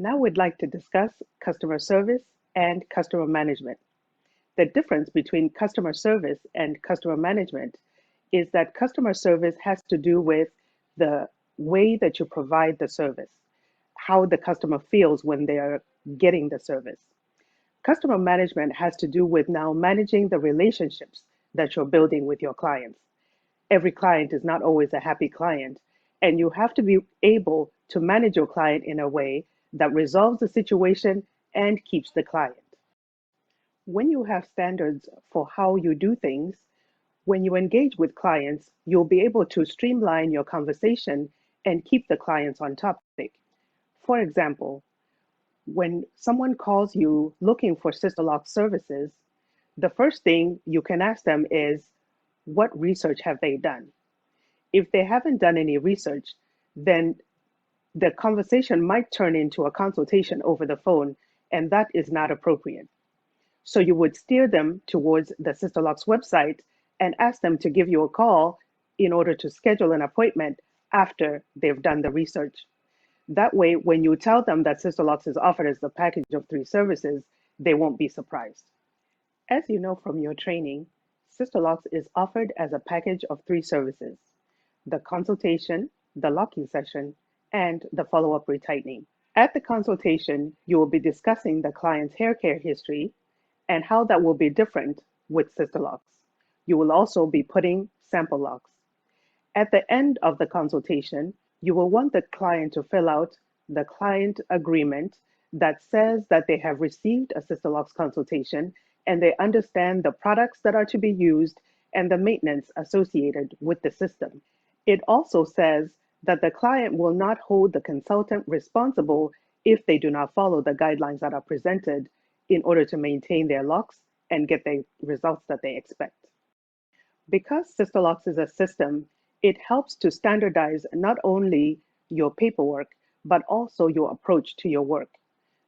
Now we'd like to discuss customer service and customer management. The difference between customer service and customer management is that customer service has to do with the way that you provide the service, how the customer feels when they are getting the service. Customer management has to do with now managing the relationships that you're building with your clients. Every client is not always a happy client, and you have to be able to manage your client in a way that resolves the situation and keeps the client. When you have standards for how you do things, when you engage with clients, you'll be able to streamline your conversation and keep the clients on topic. For example, when someone calls you looking for SisterLock services, the first thing you can ask them is, what research have they done? If they haven't done any research, then the conversation might turn into a consultation over the phone, and that is not appropriate. So you would steer them towards the SisterLock's website and ask them to give you a call in order to schedule an appointment after they've done the research. That way, when you tell them that SisterLock's is offered as the package of three services, they won't be surprised. As you know from your training, SisterLock's is offered as a package of three services: the consultation, the locking session, and the follow-up retightening. At the consultation, you will be discussing the client's hair care history and how that will be different with SisterLock's. You will also be putting sample locks. At the end of the consultation, you will want the client to fill out the client agreement that says that they have received a SisterLock's consultation and they understand the products that are to be used and the maintenance associated with the system. It also says that the client will not hold the consultant responsible if they do not follow the guidelines that are presented in order to maintain their locks and get the results that they expect. Because SisterLock's is a system, it helps to standardize not only your paperwork, but also your approach to your work.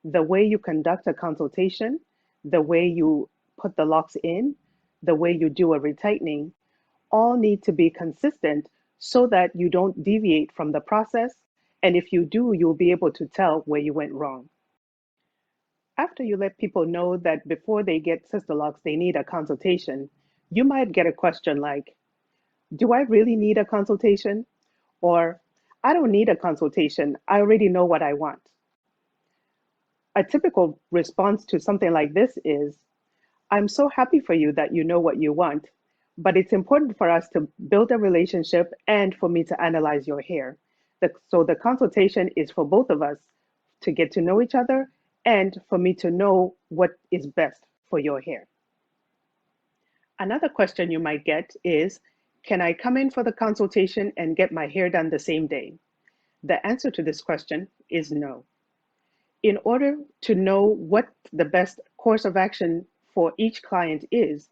The way you conduct a consultation, the way you put the locks in, the way you do a retightening, all need to be consistent so that you don't deviate from the process. And if you do, you'll be able to tell where you went wrong. After you let people know that before they get SisterLock's, they need a consultation, you might get a question like, do I really need a consultation? Or, I don't need a consultation. I already know what I want. A typical response to something like this is, I'm so happy for you that you know what you want, but it's important for us to build a relationship and for me to analyze your hair. So the consultation is for both of us to get to know each other and for me to know what is best for your hair. Another question you might get is, can I come in for the consultation and get my hair done the same day? The answer to this question is no. In order to know what the best course of action for each client is,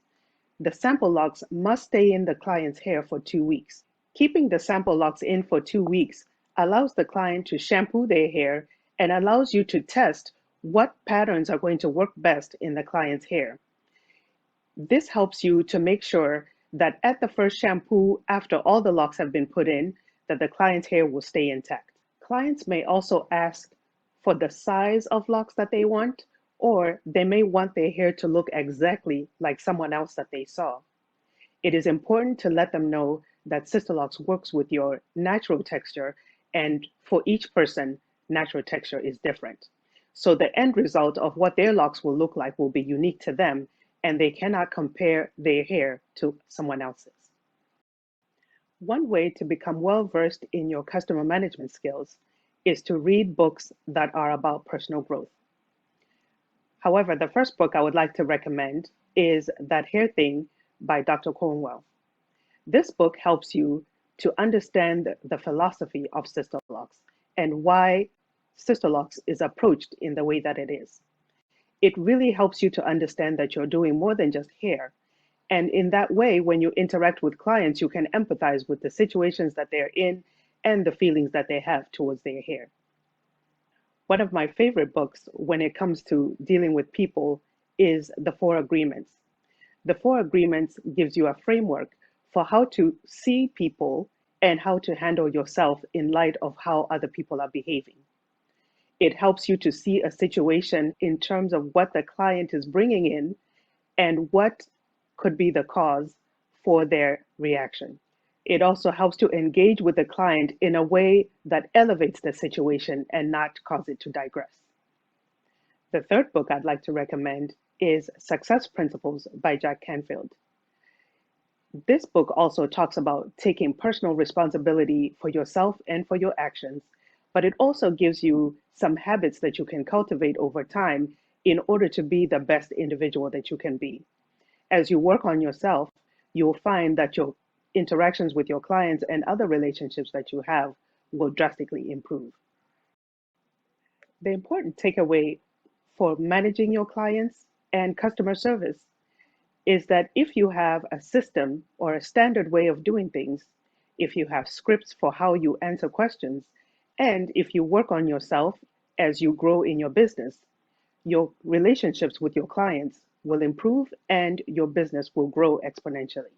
the sample locks must stay in the client's hair for 2 weeks. Keeping the sample locks in for 2 weeks allows the client to shampoo their hair and allows you to test what patterns are going to work best in the client's hair. This helps you to make sure that at the first shampoo, after all the locks have been put in, that the client's hair will stay intact. Clients may also ask for the size of locks that they want, or they may want their hair to look exactly like someone else that they saw. It is important to let them know that SisterLock's works with your natural texture, and for each person, natural texture is different. So the end result of what their locks will look like will be unique to them, and they cannot compare their hair to someone else's. One way to become well versed in your customer management skills is to read books that are about personal growth. However, the first book I would like to recommend is That Hair Thing by Dr. Cornwell. This book helps you to understand the philosophy of SisterLock's and why SisterLock's is approached in the way that it is. It really helps you to understand that you're doing more than just hair. And in that way, when you interact with clients, you can empathize with the situations that they're in and the feelings that they have towards their hair. One of my favorite books when it comes to dealing with people is The Four Agreements. The Four Agreements gives you a framework for how to see people and how to handle yourself in light of how other people are behaving. It helps you to see a situation in terms of what the client is bringing in and what could be the cause for their reaction. It also helps to engage with the client in a way that elevates the situation and not cause it to digress. The third book I'd like to recommend is Success Principles by Jack Canfield. This book also talks about taking personal responsibility for yourself and for your actions, but it also gives you some habits that you can cultivate over time in order to be the best individual that you can be. As you work on yourself, you'll find that your interactions with your clients and other relationships that you have will drastically improve. The important takeaway for managing your clients and customer service is that if you have a system or a standard way of doing things, if you have scripts for how you answer questions, and if you work on yourself as you grow in your business, your relationships with your clients will improve and your business will grow exponentially.